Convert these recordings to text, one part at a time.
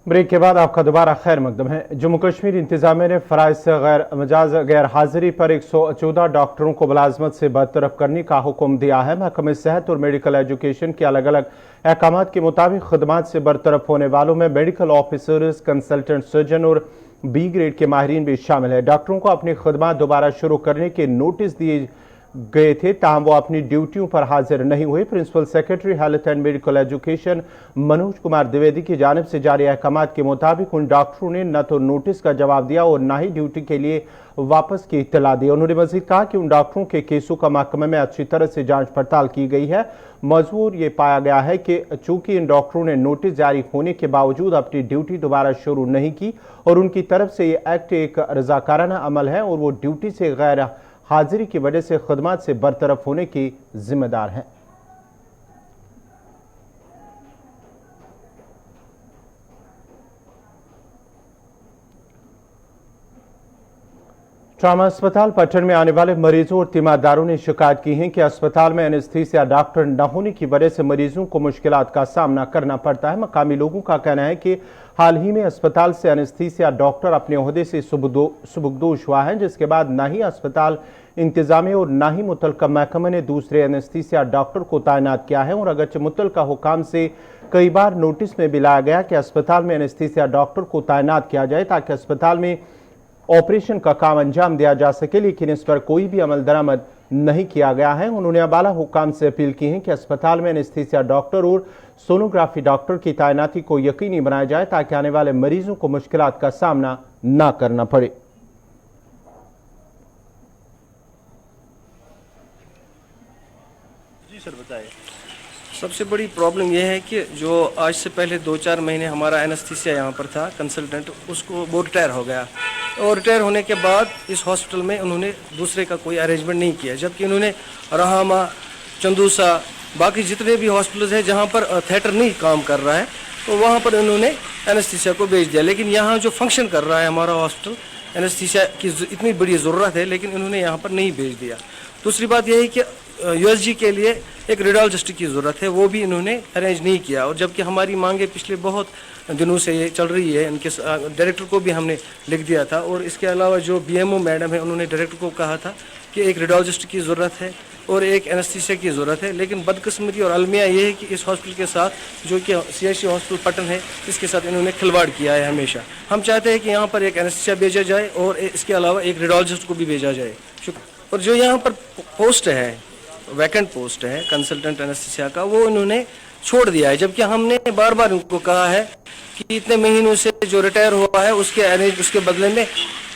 Break के बाद आपका दोबारा खैर मकदम है। जम्मू कश्मीर इंतजामिया ने फराइज से गैर हाजिरी पर 114 डॉक्टरों को मुलाजमत से बरतरफ करने का हुक्म दिया है। महकमे सेहत और मेडिकल एजुकेशन के अलग अलग अहकाम के मुताबिक खदमात से बरतरफ होने वालों में मेडिकल ऑफिसर्स, कंसल्टेंट सर्जन और बी ग्रेड के माहिरीन भी शामिल है। डॉक्टरों को अपनी खदमात दोबारा शुरू करने के नोटिस दिए गए थे, ताहम वो अपनी ड्यूटियों पर हाजिर नहीं हुए। Principal secretary health and medical education Manoj Kumar Dwivedi की जानिब से जारी अहकाम के मुताबिक उन डॉक्टरों ने न तो नोटिस का जवाब दिया और न ही ड्यूटी के लिए वापस की इत्तला दी। उन्होंने मजीद कहा कि उन डॉक्टरों के केसों का महकमे में अच्छी तरह से जांच पड़ताल की गई है। मजबूर ये पाया गया है कि चूंकि इन डॉक्टरों ने नोटिस जारी होने के बावजूद अपनी ड्यूटी दोबारा शुरू नहीं की और उनकी तरफ से ये एक्ट एक रजाकाराना अमल है और वो ड्यूटी से गैर हाजिरी की वजह से खदमात से बरतरफ होने की जिम्मेदार हैं। ट्रामा अस्पताल पटन में आने वाले मरीजों और तीमारदारों ने शिकायत की है कि अस्पताल में एनेस्थीसिया डॉक्टर न होने की वजह से मरीजों को मुश्किलात का सामना करना पड़ता है। मकामी लोगों का कहना है कि हाल ही में अस्पताल से एनेस्थीसिया डॉक्टर अपने ओहदे से सुबुकदोश हुआ है, जिसके बाद न ही अस्पताल इंतजामिया और न ही मुतलका महकमे ने दूसरे एनेस्थीसिया डॉक्टर को तैनात किया है। और अगरचे मुतलका हुकाम से कई बार नोटिस में भी लाया गया कि अस्पताल में एनेस्थीसिया डॉक्टर को तैनात किया जाए ताकि अस्पताल में ऑपरेशन का काम अंजाम दिया जा सके, लेकिन इस पर कोई भी अमल दरामद नहीं किया गया है। उन्होंने अबाला हुकाम से अपील की है कि अस्पताल में एनेस्थीसिया डॉक्टर और सोनोग्राफी डॉक्टर की तैनाती को यकीनी बनाया जाए ताकि आने वाले मरीजों को मुश्किलात का सामना न करना पड़े। जी सर बताइए। सबसे बड़ी प्रॉब्लम यह है कि जो आज से पहले 2-4 महीने हमारा एनेस्थीसिया यहाँ पर था कंसल्टेंट, उसको वो रिटायर हो गया और रिटायर होने के बाद इस हॉस्पिटल में उन्होंने दूसरे का कोई अरेंजमेंट नहीं किया, जबकि उन्होंने रहामा, चंदूसा, बाकी जितने भी हॉस्पिटल्स हैं जहाँ पर थिएटर नहीं काम कर रहा है तो वहाँ पर उन्होंने एनेस्थीसिया को भेज दिया। लेकिन यहाँ जो फंक्शन कर रहा है हमारा हॉस्पिटल, एनेस्थीसिया की इतनी बड़ी ज़रूरत है लेकिन इन्होंने यहाँ पर नहीं भेज दिया। दूसरी बात यह है कि यूएसजी के लिए एक रेडियोलॉजिस्ट की ज़रूरत है, वो भी इन्होंने अरेंज नहीं किया। और जबकि हमारी मांगे पिछले बहुत दिनों से ये चल रही है, इनके डायरेक्टर को भी हमने लिख दिया था। और इसके अलावा जो बीएमओ मैडम है उन्होंने डायरेक्टर को कहा था कि एक रेडियोलॉजिस्ट की ज़रूरत है और एक एनेस्थीसिया की ज़रूरत है। लेकिन बदकिस्मती और अलमिया ये है कि इस हॉस्पिटल के साथ जो कि सीएचसी हॉस्पिटल पटन है, इसके साथ इन्होंने खिलवाड़ किया है हमेशा। हम चाहते हैं कि यहाँ पर एक एनेस्थीसिया भेजा जाए और इसके अलावा एक रेडियोलॉजिस्ट को भी भेजा जाए। और जो यहाँ पर पोस्ट है, वैकेंट पोस्ट है कंसल्टेंट एनेस्थीसिया का, वो उन्होंने छोड़ दिया है, जबकि हमने बार बार उनको कहा है कि इतने महीनों से जो रिटायर हुआ है उसके बदले में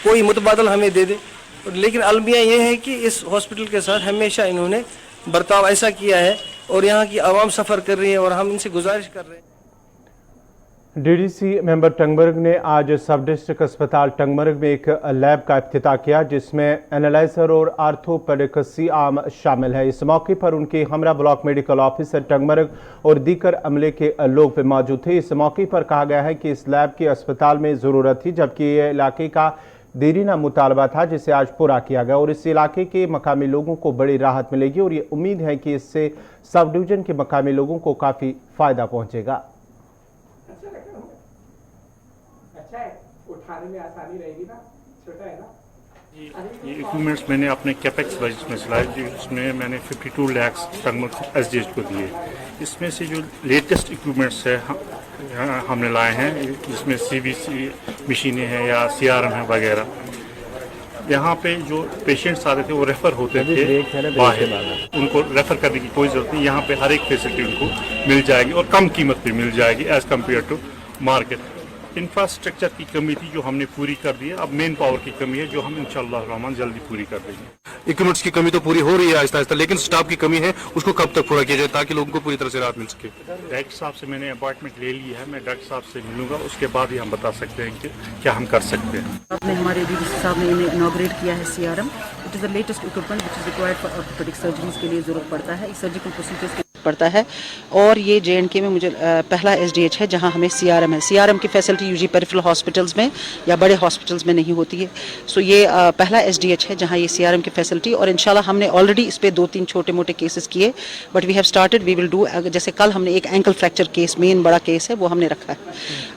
कोई मुतबादल हमें दे दे। लेकिन अलमिया ये है कि इस हॉस्पिटल के साथ हमेशा इन्होंने बर्ताव ऐसा किया है और यहाँ की आवाम सफ़र कर रही है और हम इनसे गुजारिश कर रहे हैं। डीडीसी मेंबर टंगमर्ग ने आज सब डिस्ट्रिक्ट अस्पताल टंगमर्ग में एक लैब का इफ्तिताह किया जिसमें एनालाइजर और आर्थोपेडिक्स आम शामिल है। इस मौके पर उनके हमरा ब्लॉक मेडिकल ऑफिसर टंगमर्ग और दीकर अमले के लोग भी मौजूद थे। इस मौके पर कहा गया है कि इस लैब की अस्पताल में ज़रूरत थी, जबकि ये इलाके का देरीना मुतालबा था जिसे आज पूरा किया गया और इस इलाके के मकामी लोगों को बड़ी राहत मिलेगी और ये उम्मीद है कि इससे सब डिवीजन के मकामी लोगों को काफ़ी फ़ायदा पहुँचेगा। अच्छा है, उठाने में आसानी रहेगी ना, छोटा है ना। ये इक्विपमेंट्स मैंने अपने कैपेक्स बजट में चलाए, जिसमें मैंने 52 लाख टंगमर्ग एसडीएच को दिए। इसमें से जो लेटेस्ट इक्विपमेंट्स है हमने लाए हैं, जिसमें सीबीसी मशीनें हैं या सीआरएम है वगैरह। यहाँ पे जो पेशेंट्स आते थे वो रेफ़र होते थे बाहर, उनको रेफ़र करने की कोई ज़रूरत नहीं। यहाँ पे हर एक फैसिलिटी उनको मिल जाएगी और कम कीमत पे मिल जाएगी as compare to market. Infrastructure की कमी थी जो हमने पूरी कर दी है, अब मेन पावर की कमी है जो हम इंशाअल्लाह रहमान जल्दी पूरी कर देंगे। इक्विपमेंट्स की कमी तो पूरी हो रही है आहिस्ता आहिस्ता, लेकिन स्टाफ की कमी है, उसको कब तक पूरा किया जाए ताकि लोगों को पूरी तरह से राहत मिल सके। डायरेक्टर साहब से मैंने अपॉइंटमेंट ले ली है, मैं डायरेक्टर साहब से मिलूंगा, उसके बाद ही हम बता सकते हैं कि क्या हम कर सकते हैं। आपने हमारे डीडीसी साहब ने इन्हें इनॉग्रेट किया है CRM, it is the latest equipment which is required for orthopaedic surgeries के लिए ज़रूरत पड़ता है। इस सर्जिकल प्रोसीजर्स पड़ता है। और ये JNK में मुझे पहला SDH है जहां हमें CRM है। CRM की फैसिलिटी यूजुअली पेरिफेरल हॉस्पिटल्स में या बड़े हॉस्पिटल्स में नहीं होती है। सो ये पहला SDH है जहां ये CRM की फैसिलिटी, और इंशाल्लाह हमने ऑलरेडी इस पे 2-3 छोटे मोटे केसेस किए, but we have started, we will do. जैसे कल हमने एक एंकल फ्रैक्चर केस, मेन बड़ा केस है, वो हमने रखा है।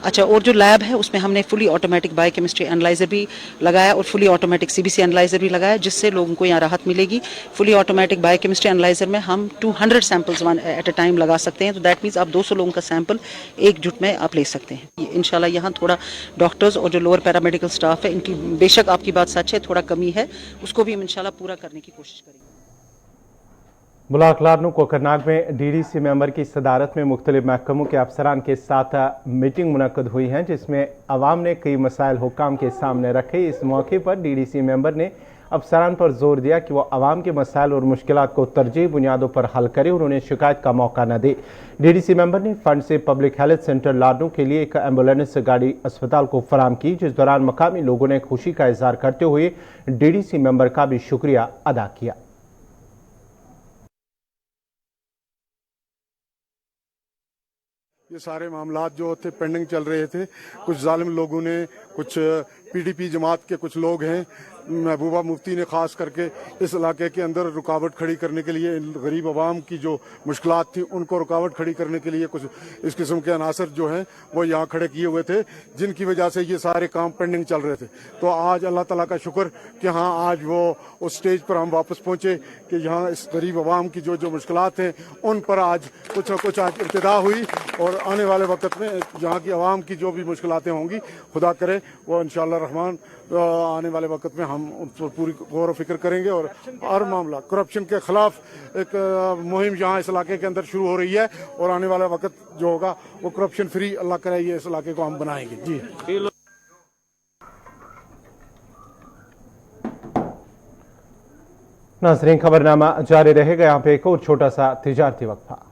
अच्छा, और जो लैब है उसमें हमने फुली ऑटोमेटिक बायोकेमिस्ट्री एनालाइजर भी लगाया और फुली ऑटोमेटिक CBC एनालाइजर भी लगाया, जिससे लोगों को यहाँ राहत मिलेगी। फुली ऑटोमेटिक बायोकेमिस्ट्री एनालाइजर में हम 200 सैंपल्स एट अ टाइम लगा सकते हैं, तो दैट मीन्स आप 200 लोगों का सैंपल एक जुट में आप ले सकते हैं। इंशाल्लाह यहाँ थोड़ा डॉक्टर्स और जो लोअर पैरामेडिकल स्टाफ है, इनकी बेशक आपकी बात सच है, थोड़ा कमी है, उसको भी हम इंशाल्लाह पूरा करने की कोशिश करेंगे। मुल्क लारनू कोकरनाग में DDC मेंबर की सदारत में मुख्तलिफ महकमों के अफसरान के साथ मीटिंग मुनक्कद हुई है, जिसमें अवाम ने कई मसाइल हुक्काम के सामने रखे। इस मौके पर DDC मेंबर ने अफसरान पर जोर दिया कि वो अवाम के मसाइल और मुश्किलात को तरजीह बुनियादों पर हल करे और उन्हें शिकायत का मौका न दे। DDC मेंबर ने फंड से पब्लिक हेल्थ सेंटर लारनू के लिए एक एम्बुलेंस गाड़ी अस्पताल को फराम की, जिस दौरान मकामी लोगों ने खुशी का इजहार करते हुए DDC मेंबर का भी शुक्रिया अदा किया। ये सारे मामलात जो थे पेंडिंग चल रहे थे, कुछ जालिम लोगों ने, कुछ PDP जमात के कुछ लोग हैं, महबूबा मुफ्ती ने खास करके इस इलाके के अंदर रुकावट खड़ी करने के लिए, गरीब आवाम की जो मुश्किलात थी उनको रुकावट खड़ी करने के लिए कुछ इस किस्म के अनासर जो हैं वो यहाँ खड़े किए हुए थे, जिनकी वजह से ये सारे काम पेंडिंग चल रहे थे। तो आज अल्लाह ताला का शुक्र कि हाँ, आज वो उस स्टेज पर हम वापस पहुँचे कि यहाँ इस गरीब आवाम की जो मुश्किलात हैं उन पर आज कुछ न कुछ आज इब्तिदा हुई, और आने वाले वक्त में यहाँ की आवाम की जो भी मुश्किलातें होंगी, खुदा करे वो इंशाअल्लाह रहमान आने वाले वक्त में हम उन पर पूरी गौर व फिक्र करेंगे। और हर मामला करप्शन के खिलाफ एक मुहिम यहाँ इस इलाके के अंदर शुरू हो रही है, और आने वाला वक्त जो होगा वो करप्शन फ्री अल्लाह करे ये इस इलाके को हम बनाएंगे। जी नाज़रीन, खबरनामा जारी रहेगा। यहाँ पे एक और छोटा सा तिजारती वक्फा।